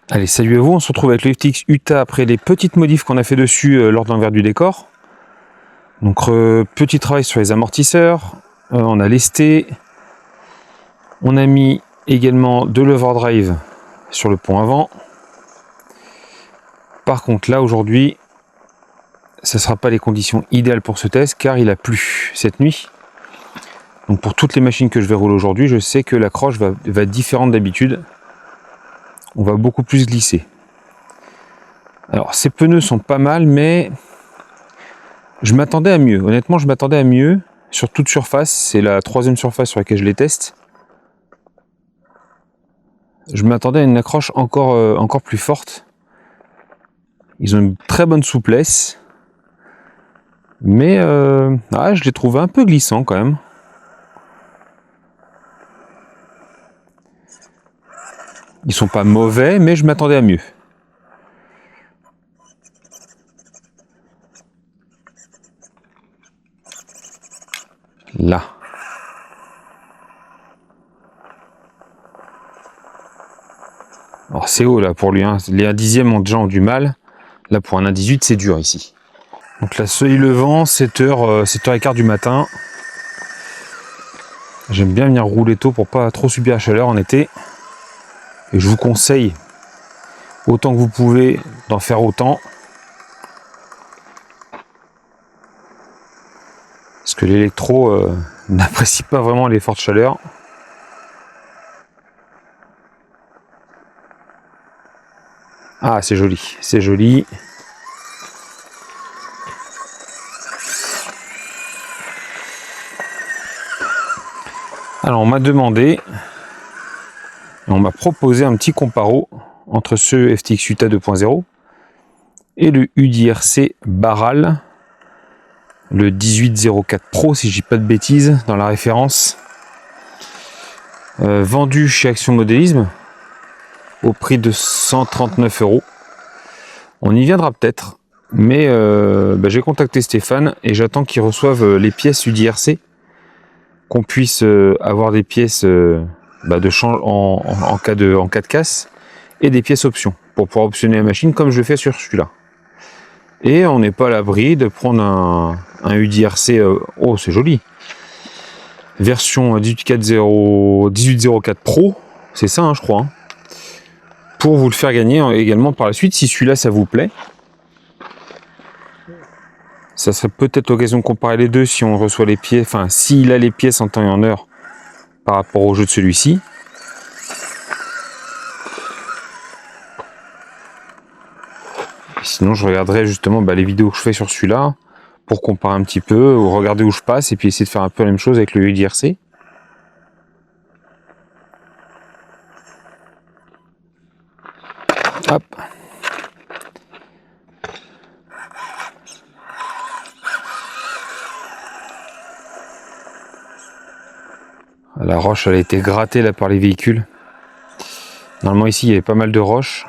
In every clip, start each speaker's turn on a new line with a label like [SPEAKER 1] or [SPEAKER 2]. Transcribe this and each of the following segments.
[SPEAKER 1] Allez, salut à vous, on se retrouve avec le FTX Utah après les petites modifs qu'on a fait dessus lors d'envers du décor. Donc petit travail sur les amortisseurs, on a lesté, on a mis également de l'overdrive sur le pont avant. Par contre là aujourd'hui, ça ne sera pas les conditions idéales pour ce test car il a plu cette nuit. Donc pour toutes les machines que je vais rouler aujourd'hui, je sais que l'accroche va être différente d'habitude. On va beaucoup plus glisser. Alors ces pneus sont pas mal, mais je m'attendais à mieux. Honnêtement, je m'attendais à mieux sur toute surface. C'est la troisième surface sur laquelle je les teste. Je m'attendais à une accroche encore plus forte. Ils ont une très bonne souplesse. Mais je les trouve un peu glissants quand même. Ils sont pas mauvais, mais je m'attendais à mieux. Là. Alors c'est haut là pour lui. Hein. Les 1/10 ont déjà du mal. Là pour un 1/18 c'est dur ici. Donc là seuil levant, 7h15 du matin. J'aime bien venir rouler tôt pour pas trop subir la chaleur en été. Et je vous conseille, autant que vous pouvez, d'en faire autant. Parce que l'électro n'apprécie pas vraiment les fortes chaleurs. Ah, c'est joli, c'est joli. Alors, on m'a demandé, on m'a proposé un petit comparo entre ce FTX Utah 2.0 et le UDRC Barral, le 1804 Pro, si je dis pas de bêtises, dans la référence. Vendu chez Action Modélisme au prix de 139 €. On y viendra peut-être, mais j'ai contacté Stéphane et j'attends qu'il reçoive les pièces UDRC, qu'on puisse avoir des pièces de change en cas de casse et des pièces options pour pouvoir optionner la machine comme je le fais sur celui-là. Et on n'est pas à l'abri de prendre un UDRC, oh c'est joli, version 1804 Pro, c'est ça je crois, pour vous le faire gagner également par la suite si celui-là ça vous plaît. Ça serait peut-être l'occasion de comparer les deux si on reçoit les pièces, enfin s'il a les pièces en temps et en heure par rapport au jeu de celui-ci. Sinon je regarderai justement les vidéos que je fais sur celui-là pour comparer un petit peu, ou regarder où je passe et puis essayer de faire un peu la même chose avec le UDRC. Hop. La roche elle a été grattée là par les véhicules. Normalement ici il y avait pas mal de roches.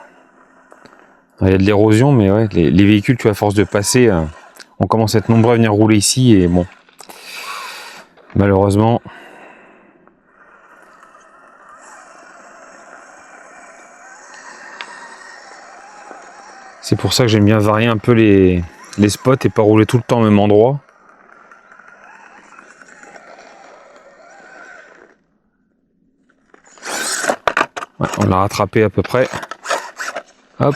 [SPEAKER 1] Il y a de l'érosion, mais ouais, les véhicules, tu vois, à force de passer, on commence à être nombreux à venir rouler ici et bon, malheureusement. C'est pour ça que j'aime bien varier un peu les spots et pas rouler tout le temps au même endroit. Ouais, on l'a rattrapé à peu près. Hop.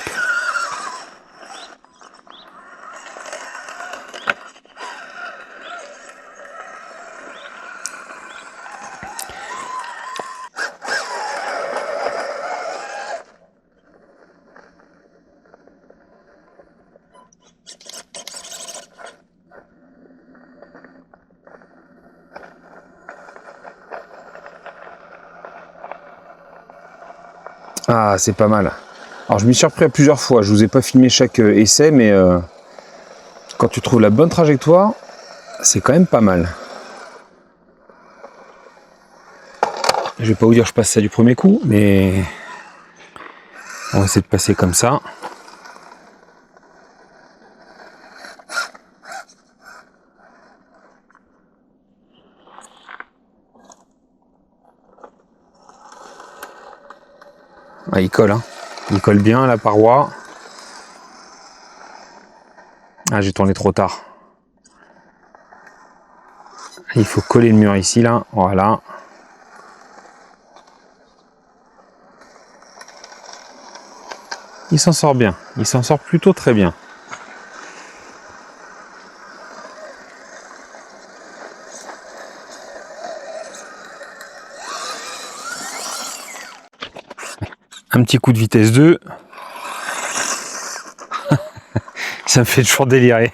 [SPEAKER 1] Ah, c'est pas mal. Alors je m'y suis repris à plusieurs fois, je vous ai pas filmé chaque essai, mais quand tu trouves la bonne trajectoire, c'est quand même pas mal. Je vais pas vous dire que je passe ça du premier coup, mais on va essayer de passer comme ça. Ah, il colle, hein. Il colle bien à la paroi. Ah, j'ai tourné trop tard. Il faut coller le mur ici, là. Voilà. Il s'en sort bien. Il s'en sort plutôt très bien. Un petit coup de vitesse 2. Ça me fait toujours délirer.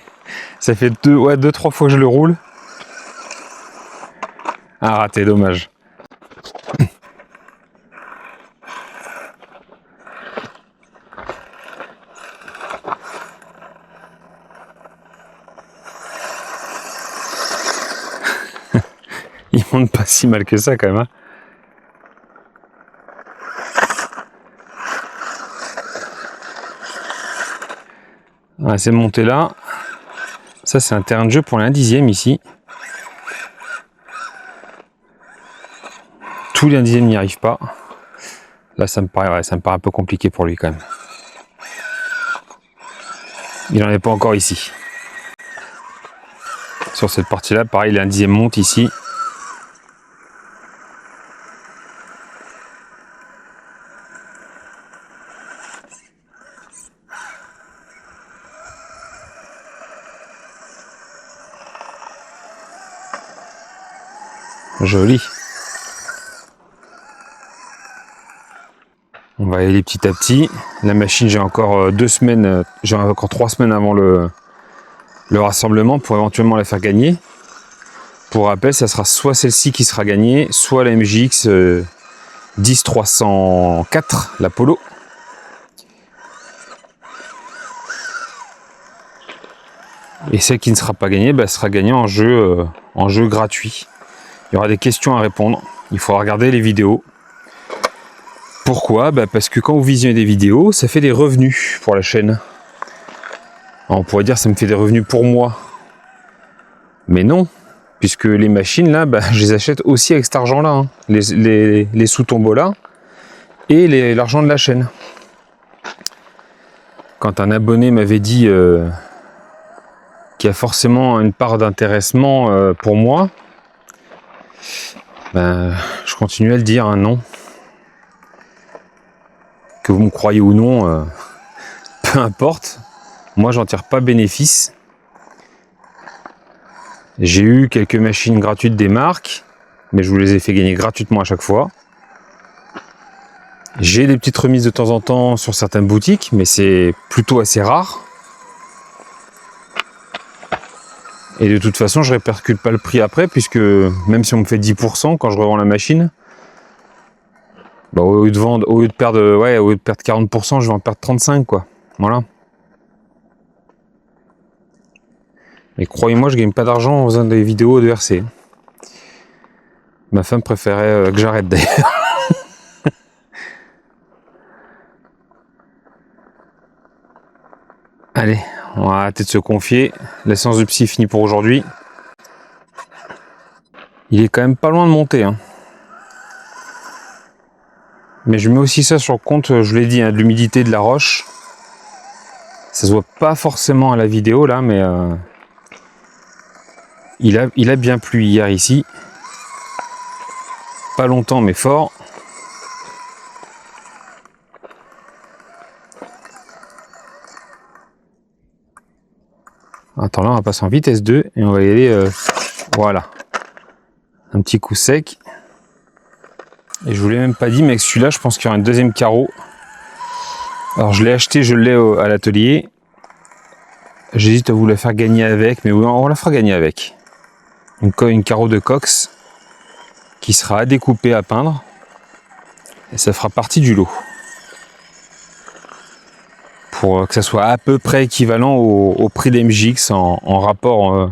[SPEAKER 1] Ça fait 2-3 fois que je le roule. Ah, raté, dommage. Il monte pas si mal que ça quand même. Hein. Ah, c'est monté là. Ça, c'est un terrain de jeu pour l'un dixième ici. Tous les 1 dixième n'y arrivent pas. Là, ça me paraît un peu compliqué pour lui quand même. Il n'en est pas encore ici. Sur cette partie-là, pareil, les 1 dixième monte ici. Joli. On va y aller petit à petit. La machine, j'ai encore 2 semaines, j'ai encore 3 semaines avant le rassemblement pour éventuellement la faire gagner. Pour rappel, ça sera soit celle-ci qui sera gagnée, soit la MJX 10304, la Polo. Et celle qui ne sera pas gagnée, sera gagnée en jeu gratuit. Il y aura des questions à répondre. Il faudra regarder les vidéos. Pourquoi? Parce que quand vous visionnez des vidéos, ça fait des revenus pour la chaîne. Alors, on pourrait dire que ça me fait des revenus pour moi. Mais non, puisque les machines là, je les achète aussi avec cet argent-là. Hein. Les sous-tombolas et l'argent de la chaîne. Quand un abonné m'avait dit qu'il y a forcément une part d'intéressement pour moi, je continue à le dire, hein, non. Que vous me croyez ou non, peu importe. Moi, j'en tire pas bénéfice. J'ai eu quelques machines gratuites des marques, mais je vous les ai fait gagner gratuitement à chaque fois. J'ai des petites remises de temps en temps sur certaines boutiques, mais c'est plutôt assez rare. Et de toute façon, je répercute pas le prix après, puisque même si on me fait 10% quand je revends la machine, au lieu de perdre 40%, je vais en perdre 35, quoi. Voilà. Et croyez-moi, je gagne pas d'argent en faisant des vidéos de RC. Ma femme préférait que j'arrête d'ailleurs. Allez, on va arrêter de se confier. La séance de psy est finie pour aujourd'hui. Il est quand même pas loin de monter. Hein. Mais je mets aussi ça sur le compte, je l'ai dit, de l'humidité de la roche. Ça se voit pas forcément à la vidéo là, mais il a bien plu hier ici. Pas longtemps mais fort. Attends, là on va passer en vitesse 2 et on va y aller. Voilà. Un petit coup sec. Et je vous l'ai même pas dit, mais avec celui-là, je pense qu'il y aura un deuxième carreau. Alors je l'ai acheté, je l'ai à l'atelier. J'hésite à vous la faire gagner avec, mais oui, on la fera gagner avec. Une carreau de cox qui sera à découper, à peindre. Et ça fera partie du lot. Pour que ça soit à peu près équivalent au prix des MJX en rapport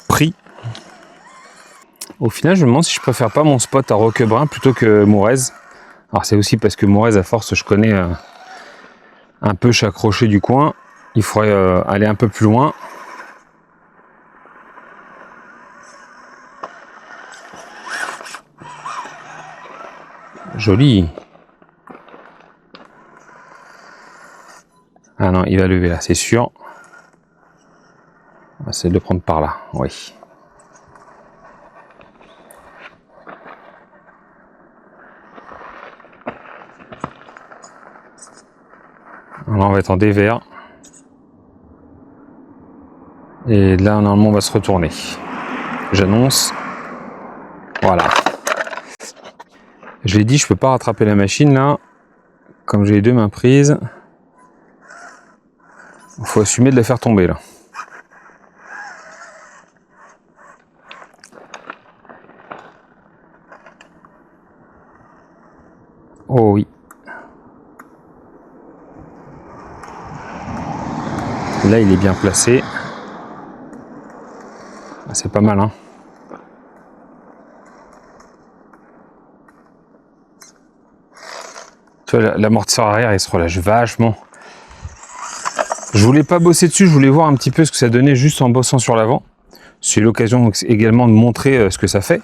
[SPEAKER 1] prix. Au final, je me demande si je préfère pas mon spot à Roquebrun plutôt que Mourez. Alors c'est aussi parce que Mourez, à force, je connais un peu chaque rocher du coin. Il faudrait aller un peu plus loin. Joli. Ah non, il va lever là, c'est sûr. On va essayer de le prendre par là, oui. Là, on va être en dévers. Et là, normalement, on va se retourner. J'annonce. Voilà. Je l'ai dit, je peux pas rattraper la machine là. Comme j'ai les deux mains prises. Il faut assumer de la faire tomber là. Oh oui. Là, il est bien placé. C'est pas mal, hein. Tu vois, l'amortisseur arrière, il se relâche vachement. Je voulais pas bosser dessus, je voulais voir un petit peu ce que ça donnait juste en bossant sur l'avant. C'est l'occasion également de montrer ce que ça fait.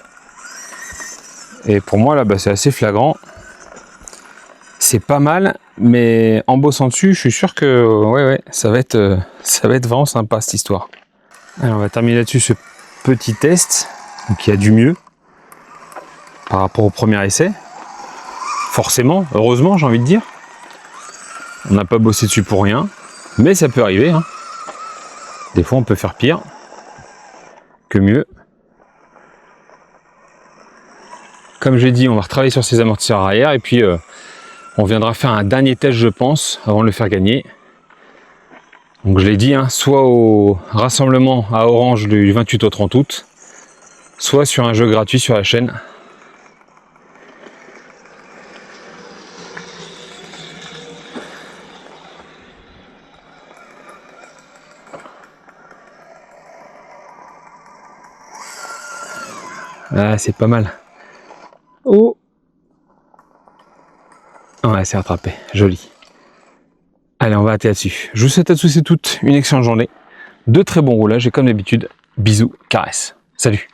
[SPEAKER 1] Et pour moi, là, bah, c'est assez flagrant. C'est pas mal, mais en bossant dessus, je suis sûr que ouais, ça va être vraiment sympa cette histoire. Alors, on va terminer là-dessus ce petit test. Donc, il y a du mieux par rapport au premier essai. Forcément, heureusement, j'ai envie de dire. On n'a pas bossé dessus pour rien, mais ça peut arriver, hein. Des fois, on peut faire pire que mieux. Comme j'ai dit, on va retravailler sur ces amortisseurs arrière et puis on viendra faire un dernier test, je pense, avant de le faire gagner. Donc je l'ai dit, hein, soit au rassemblement à Orange du 28 au 30 août, soit sur un jeu gratuit sur la chaîne. Ah, c'est pas mal. Oh! Ouais, c'est rattrapé. Joli. Allez, on va arrêter là-dessus. Je vous souhaite à tous et toutes une excellente journée. De très bons roulages et comme d'habitude, bisous, caresses. Salut!